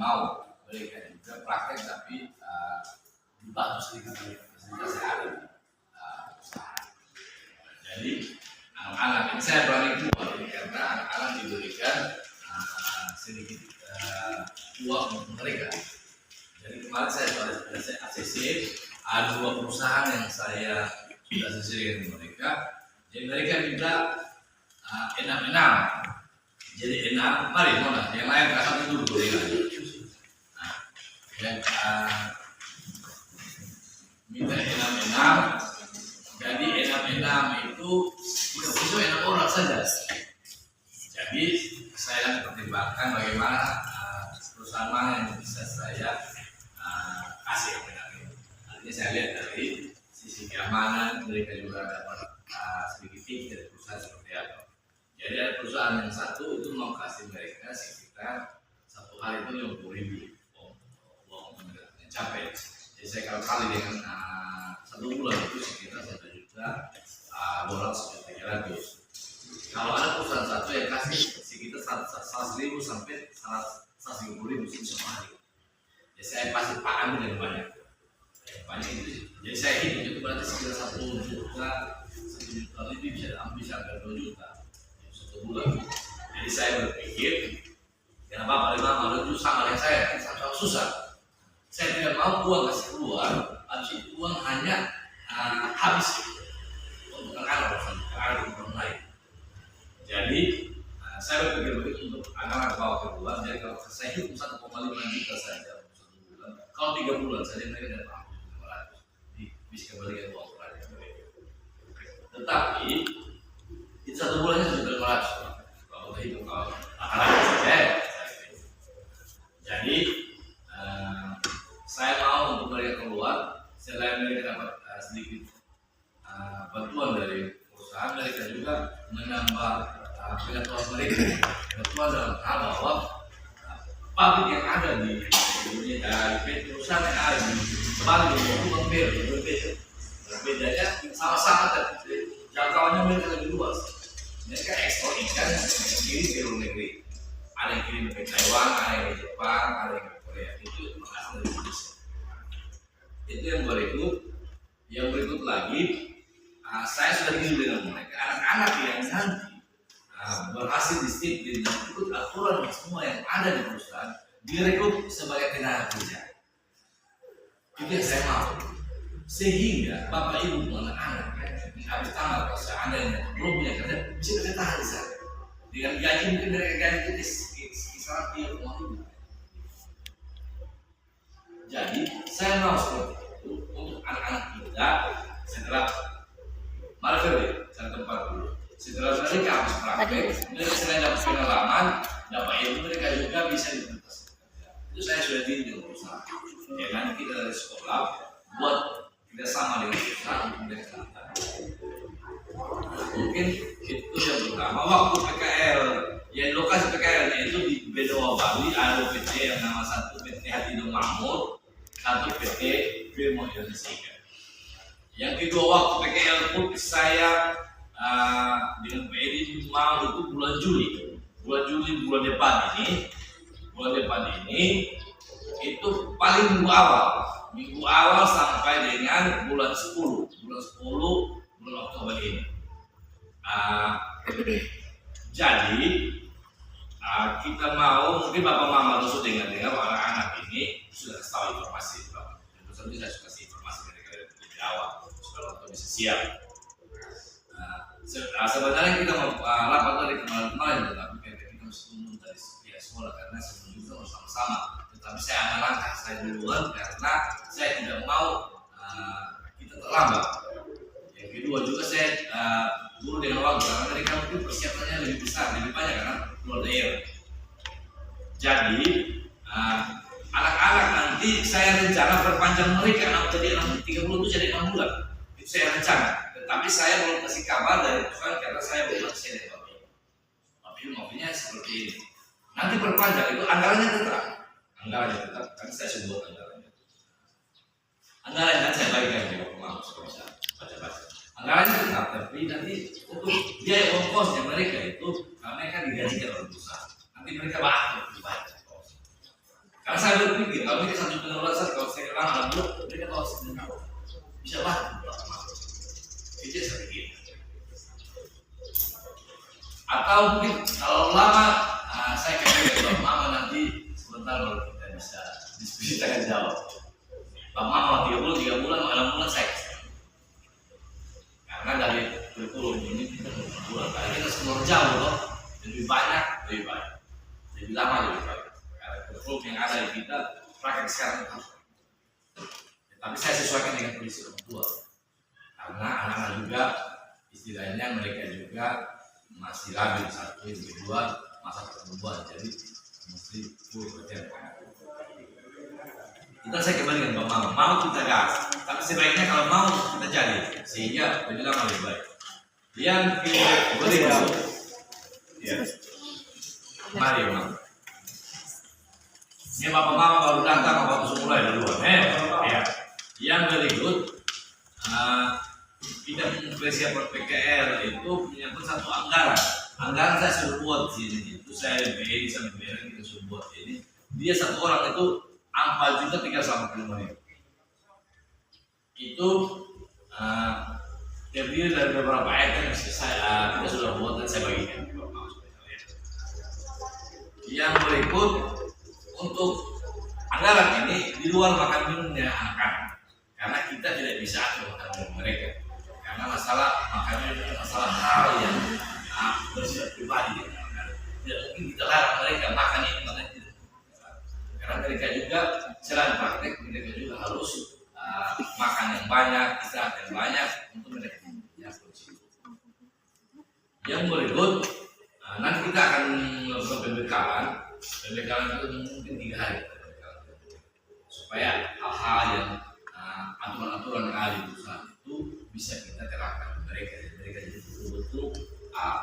mau mereka juga praktek, tapi dibantu sedikit saya ada di usaha. Jadi anak-anak ini saya berani keluar karena anak-anak diberikan sedikit uang untuk mereka. Jadi kemarin saya ACC, ada 2 perusahaan yang saya sudah sesuai dengan mereka. Jadi mereka minta 6. Jadi 6, mari Mona, yang lain kasih dulu boleh lagi. Nah, yang minta 6. Jadi 6 itu sesuai 6 orang saja. Jadi saya pertimbangkan bagaimana perusahaan mana yang bisa saya kasih ini. Artinya saya lihat dari sisi keamanan, mereka juga dapat sedikit tips dari perusahaan seperti apa. Jadi ada perusahaan yang satu itu mau kasih mereka sekitar 1 hari itu 50.000 uang yang capek. Jadi saya kalau kali dengan 1 bulan itu sekitar 1 juta dolar, 1.300.000. Kalau ada perusahaan satu yang kasih sekitar 100.000 sampai 150.000 setiap hari. Jadi saya pasti paham dengan banyak itu. Jadi saya hitung itu berarti sekitar 1 juta lebih, bisa sampai 2 juta 1 bulan. Jadi saya berpikir kenapa Pak Imam itu sama dengan saya, sangat susah. Saya tidak mau uang kasih keluar, habis itu uang hanya habis untuk anak-anak orang lain. Jadi saya berpikir begitu untuk anak-anak bawa keluar. Jadi kalau saya hitung 1,5 juta saja 1 bulan, kalau 3 bulan saja mereka dapat 500, bisa kembalikan uang kepada mereka. Tetapi itu 1 bulannya sudah 500. Kalau hitung kalau anak-anak saja. Jadi saya mau untuk mereka keluar, selain mereka dapat sedikit bantuan dari perusahaan, mereka juga menambah pengetahuan mereka. Pengetahuan dalam hal bahwa pabrik yang ada di dunia, perusahaan yang ada di Bali itu berbedanya sama-sama, tapi jangkauannya mereka lebih luas. Mereka ekspor ikan kirim ke luar negeri. Ada yang kirim ke Taiwan, ada yang ke Jepang, ada yang ke Korea. Itu berasal dari Indonesia. Itu yang berikut. Yang berikut lagi, saya sudah hidup dengan mereka. Anak-anak yang nanti berhasil disiplin dan ikut aturan semua yang ada di perusahaan, direkrut sebagai tenaga kerja. Itu yang saya mau. Sehingga bapak ibu anak-anak habis tamat kalau seandainya belum punya kerja, bisa bertahan di sana. Dengan gaji mungkin mereka gaji itu kisaran 3,5. Jadi saya mau seperti itu untuk anak-anak kita setelah mari Ferdi, cari tempat dulu. Setelah mereka habis praktek, mereka selain dapat pengalaman, dapat ilmu, mereka juga bisa diimplementasikan. Itu saya sudah tinjau berusaha. Ya nanti kita dari sekolah buat kita sama dengan perusahaan untuk mereka. Mungkin itu yang pertama. Waktu PKL, yang lokasi PKL itu di Bedoa Bali ada PT yang nama satu PT Hatido Makmur, satu PT Firmo Indonesia. Yang kedua waktu PKL pun saya dengan PED mau itu bulan depan ini itu paling minggu awal sampai dengan bulan 10 bulan Oktober ini. Jadi kita mau, mungkin bapak mama dulu dengar anak-anak ini sudah tahu informasi, tentu saja saya suka kasih informasi mereka dari awal supaya orang bisa siap. Sebenarnya kita mau rapat dari kemarin, tetapi kita harus tunggu dari pihak sekolah karena sebelum itu harus sama-sama. Tetapi saya ambil langkah saya duluan karena saya tidak mau kita terlambat. Yang kedua juga saya dulu dengan waktu karena mereka mungkin persiapannya lebih besar, lebih banyak karena keluar daerah. Jadi anak-anak nanti saya rencana perpanjang mereka jadi 3 bulan itu jadi 6 bulan. Itu saya rencana. Tapi saya belum kasih kabar dari perusahaan karena saya belum kasih dari Bapak mobilnya seperti ini. Nanti perpanjang itu anggarannya tetap karena saya sebut anggarannya nanti saya bagikan di Bapak mau bisa baca-baca. Anggarannya tetap, tapi nanti untuk biaya ongkosnya mereka itu karena kan digaji oleh perusahaan. Nanti mereka bakal dibayar. Karena saya berpikir kalau ini satu penularan, kalau saya kenal anak buah, mereka tahu sebenarnya bisa bantu. Itu yang saya pikir. Atau mungkin kalau lama, saya kira Bang Mama nanti sebentar baru kita bisa diskusikan jawab. Bang Mama 3 bulan, 6 bulan saya kasih. Karena dari kurikulum ini kita bulan, karena kita semua jauh loh, lebih banyak, lebih baik, lebih lama, lebih baik. Karena kurikulum yang ada di kita praktek sekarang itu. Tapi saya sesuaikan dengan kondisi orang tua. Karena anak-anak juga istilahnya mereka juga masih labil, satu, kedua masa pertumbuhan, jadi mesti full percaya. Kita saya kembali dengan Bang Mama, mau kita gas, tapi sebaiknya kalau mau kita jadi, sehingga lebih lama lebih baik. Yang kedua, ya, mari Bang. Ini Bapak Mama baru datang, Bapak sudah mulai duluan, ya. Yang berikut, kita persiapan PKR itu menyangkut satu anggaran. Anggaran saya sudah buat di sini. Itu saya BI sama BRN kita sudah buat ini. Dia satu orang itu 4.385.000. Itu terdiri dari beberapa item yang kita sudah buat dan saya bagikan. Yang berikut untuk anggaran ini di luar makan minumnya anak-anak, karena kita tidak bisa atur makan minum mereka. Karena masalah makanya itu masalah hal yang bersifat pribadi. Tidak mungkin kita larang mereka makan ini, makan itu. Karena mereka juga selain praktek, mereka juga harus makan yang banyak, istirahat yang banyak untuk mereka yang kondisi. Yang berikut, nanti kita akan melakukan pembekalan. Pembekalan itu mungkin 3 hari.